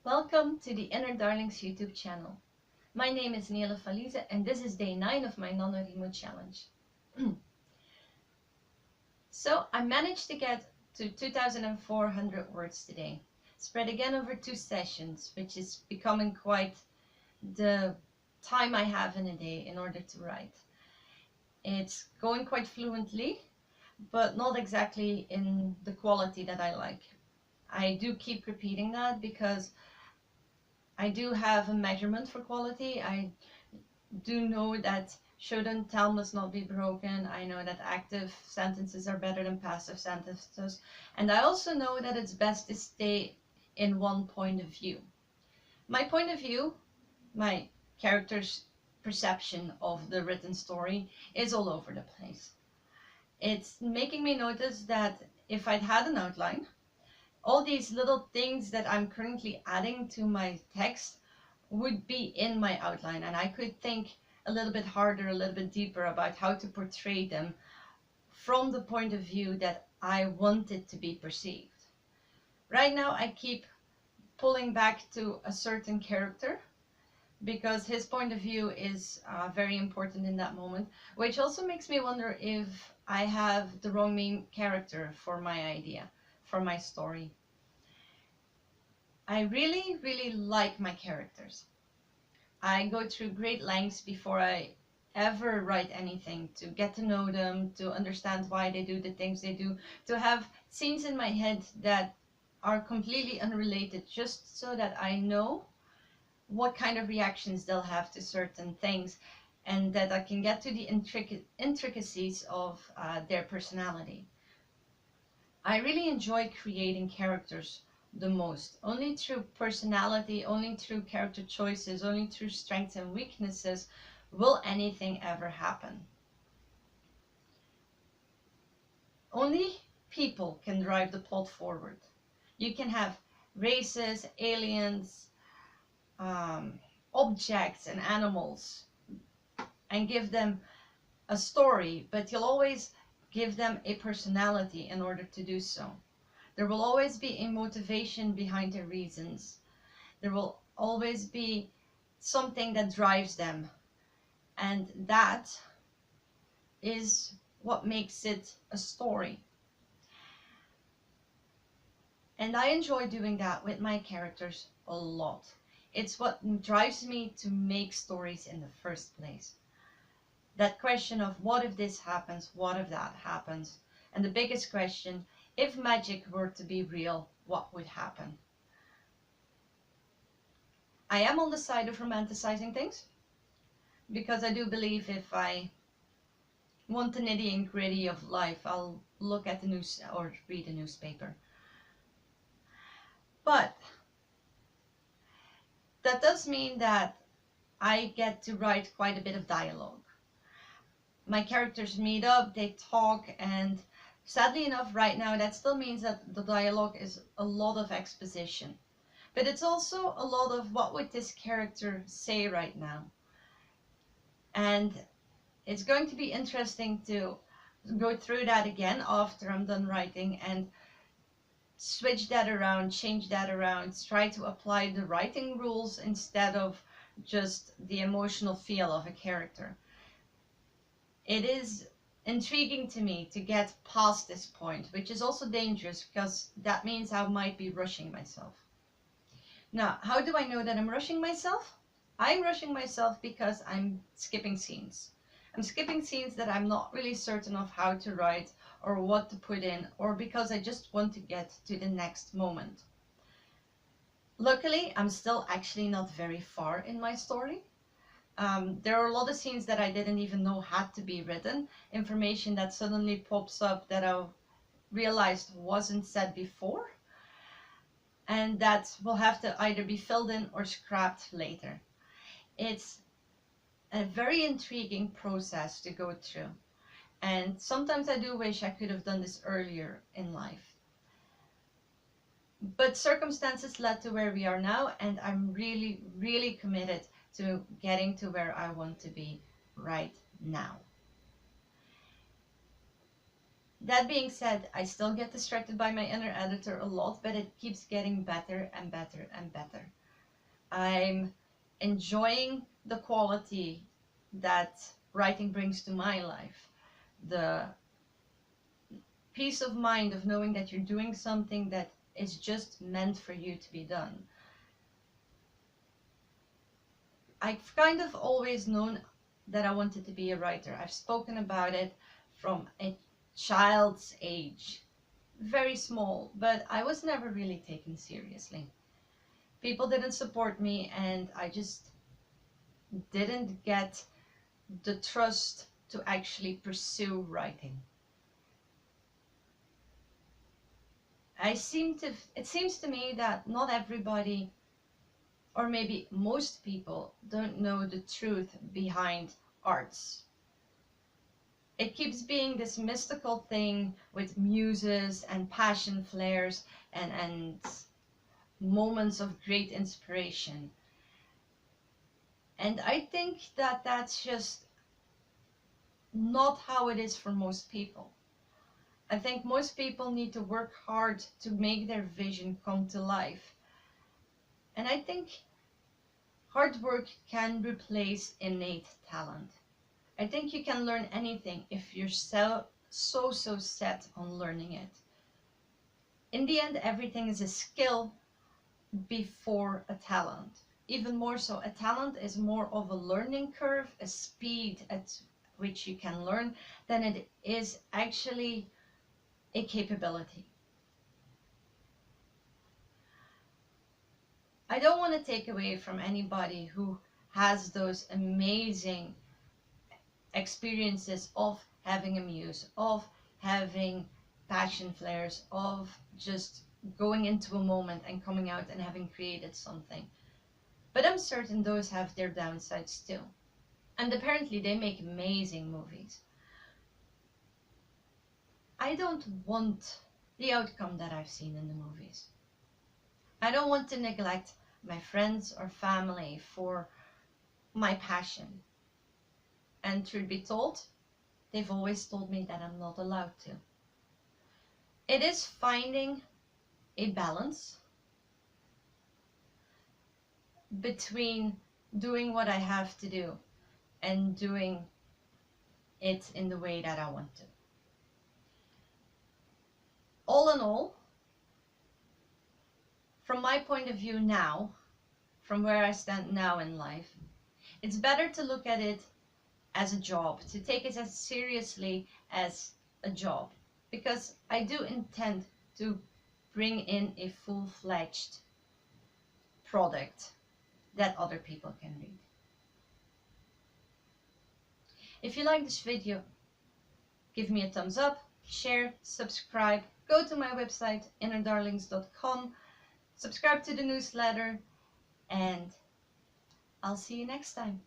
Welcome to the Inner Darlings YouTube channel. My name is Nele Falize and this is day 9 of my NaNoWriMo challenge. So I managed to get to 2,400 words today, spread again over 2 sessions, which is becoming quite the time I have in a day in order to write. It's going quite fluently, but not exactly in the quality that I like. I do keep repeating that because I do have a measurement for quality. I do know that should and tell must not be broken. I know that active sentences are better than passive sentences. And I also know that it's best to stay in one point of view. My point of view, my character's perception of the written story is all over the place. It's making me notice that if I'd had an outline, all these little things that I'm currently adding to my text would be in my outline, and I could think a little bit harder, a little bit deeper about how to portray them from the point of view that I want it to be perceived. Right now I keep pulling back to a certain character because his point of view is very important in that moment, which also makes me wonder if I have the wrong main character for my idea, for my story. I really like my characters. I go through great lengths before I ever write anything to get to know them, to understand why they do the things they do, to have scenes in my head that are completely unrelated, just so that I know what kind of reactions they'll have to certain things, and that I can get to the intricacies of their personality. I really enjoy creating characters the most. Only through personality, only through character choices, only through strengths and weaknesses will anything ever happen. Only people can drive the plot forward. You can have races, aliens, objects and animals and give them a story, but you'll always give them a personality in order to do so. There will always be a motivation behind their reasons. There will always be something that drives them. And that is what makes it a story. And I enjoy doing that with my characters a lot. It's what drives me to make stories in the first place. That question of what if this happens, what if that happens? And the biggest question, if magic were to be real, what would happen? I am on the side of romanticizing things because I do believe if I want the nitty and gritty of life, I'll look at the news or read a newspaper. But that does mean that I get to write quite a bit of dialogue. My characters meet up, they talk, and sadly enough, right now, that still means that the dialogue is a lot of exposition. But it's also a lot of what would this character say right now. And it's going to be interesting to go through that again after I'm done writing and switch that around, change that around, try to apply the writing rules instead of just the emotional feel of a character. It is intriguing to me to get past this point, which is also dangerous because that means I might be rushing myself. Now, how do I know that I'm rushing myself? I'm rushing myself because I'm skipping scenes. I'm skipping scenes that I'm not really certain of how to write or what to put in, or because I just want to get to the next moment. Luckily, I'm still actually not very far in my story. There are a lot of scenes that I didn't even know had to be written, information that suddenly pops up that I realized wasn't said before, and that will have to either be filled in or scrapped later. It's a very intriguing process to go through, and sometimes I do wish I could have done this earlier in life. But circumstances led to where we are now, and I'm really committed to getting to where I want to be right now. That being said, I still get distracted by my inner editor a lot, but it keeps getting better and better and better. I'm enjoying the quality that writing brings to my life. The peace of mind of knowing that you're doing something that is just meant for you to be done. I've kind of always known that I wanted to be a writer. I've spoken about it from a child's age, very small, but I was never really taken seriously. People didn't support me, and I just didn't get the trust to actually pursue writing. It seems to me that not everybody, or maybe most people, don't know the truth behind arts. It keeps being this mystical thing with muses and passion flares and moments of great inspiration. And I think that that's just not how it is for most people. I think most people need to work hard to make their vision come to life. And I think hard work can replace innate talent. I think you can learn anything if you're so set on learning it. In the end, everything is a skill before a talent. Even more so, a talent is more of a learning curve, a speed at which you can learn, than it is actually a capability. I don't want to take away from anybody who has those amazing experiences of having a muse, of having passion flares, of just going into a moment and coming out and having created something. But I'm certain those have their downsides too. And apparently they make amazing movies. I don't want the outcome that I've seen in the movies. I don't want to neglect my friends or family for my passion. And truth be told, they've always told me that I'm not allowed to. It is finding a balance between doing what I have to do and doing it in the way that I want to. All in all, from my point of view now, from where I stand now in life, it's better to look at it as a job, to take it as seriously as a job, because I do intend to bring in a full-fledged product that other people can read. If you like this video, give me a thumbs up, share, subscribe, go to my website innerdarlings.com, subscribe to the newsletter, and I'll see you next time.